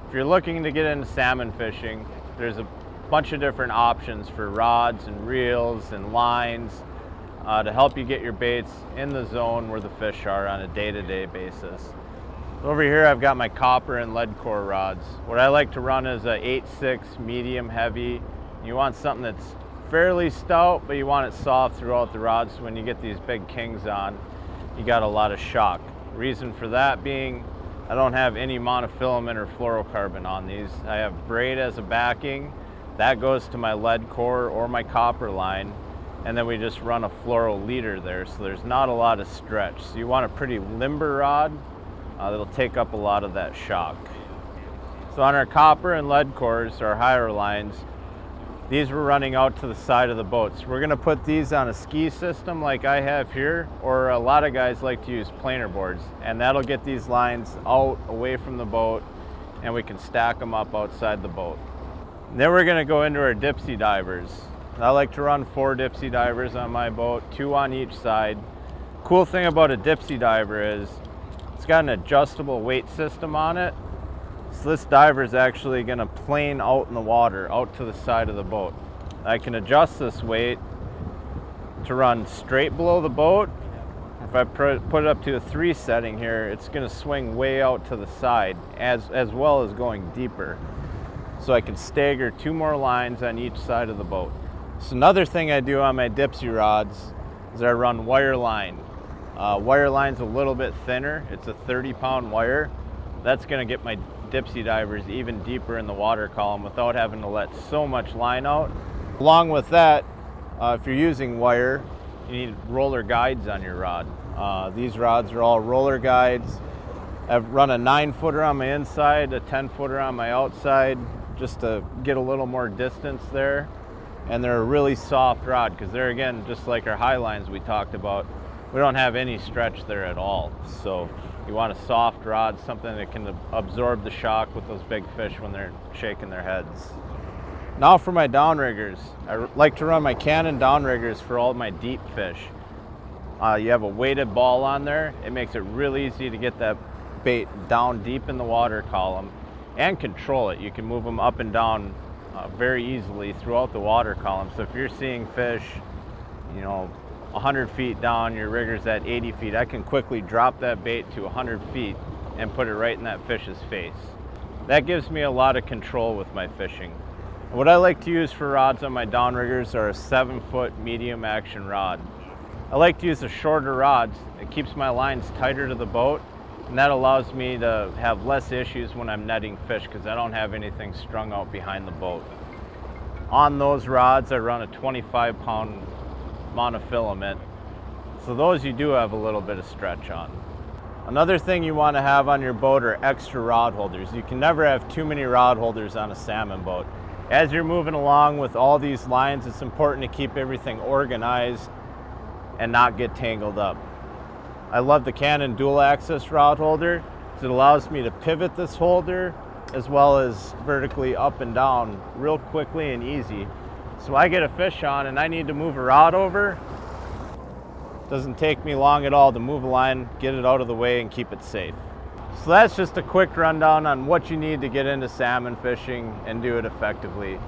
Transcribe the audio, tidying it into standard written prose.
If you're looking to get into salmon fishing, there's a bunch of different options for rods and reels and lines to help you get your baits in the zone where the fish are on a day-to-day basis. Over here I've got my copper and lead core rods. What I like to run is a 8/6 medium heavy. You want something that's fairly stout, but you want it soft throughout the rods, so when you get these big kings on, you got a lot of shock. Reason for that being, I don't have any monofilament or fluorocarbon on these. I have braid as a backing. That goes to my lead core or my copper line, and then we just run a fluoro leader there, so there's not a lot of stretch. So you want a pretty limber rod that'll take up a lot of that shock. So on our copper and lead cores, our higher lines, these we're running out to the side of the boat. So we're gonna put these on a ski system like I have here, or a lot of guys like to use planer boards, and that'll get these lines out away from the boat, and we can stack them up outside the boat. And then we're gonna go into our dipsy divers. I like to run 4 dipsy divers on my boat, 2 on each side. Cool thing about a dipsy diver is it's got an adjustable weight system on it. So this diver is actually going to plane out in the water, out to the side of the boat. I can adjust this weight to run straight below the boat. If I put it up to a 3 setting here, it's going to swing way out to the side, as well as going deeper. So I can stagger 2 more lines on each side of the boat. So another thing I do on my dipsy rods is I run wire line. Wire line's a little bit thinner. It's a 30-pound wire. That's going to get my dipsy divers even deeper in the water column without having to let so much line out. Along with that, if you're using wire, you need roller guides on your rod. These rods are all roller guides. I've run a 9-footer on my inside, a 10-footer on my outside, just to get a little more distance there. And they're a really soft rod because they're, again, just like our high lines we talked about, we don't have any stretch there at all. So you want a soft rod, something that can absorb the shock with those big fish when they're shaking their heads. Now for my downriggers. I like to run my Cannon downriggers for all my deep fish. You have a weighted ball on there. It makes it really easy to get that bait down deep in the water column and control it. You can move them up and down very easily throughout the water column. So if you're seeing fish, 100 feet down, your rigger's at 80 feet, I can quickly drop that bait to 100 feet and put it right in that fish's face. That gives me a lot of control with my fishing. What I like to use for rods on my downriggers are a 7-foot medium action rod. I like to use the shorter rods. It keeps my lines tighter to the boat, and that allows me to have less issues when I'm netting fish because I don't have anything strung out behind the boat. On those rods, I run a 25-pound monofilament, so those you do have a little bit of stretch on. Another thing you want to have on your boat are extra rod holders. You can never have too many rod holders on a salmon boat. As you're moving along with all these lines, it's important to keep everything organized and not get tangled up. I love the Cannon dual axis rod holder because it allows me to pivot this holder as well as vertically up and down real quickly and easy. So I get a fish on and I need to move a rod over. It doesn't take me long at all to move a line, get it out of the way, and keep it safe. So that's just a quick rundown on what you need to get into salmon fishing and do it effectively.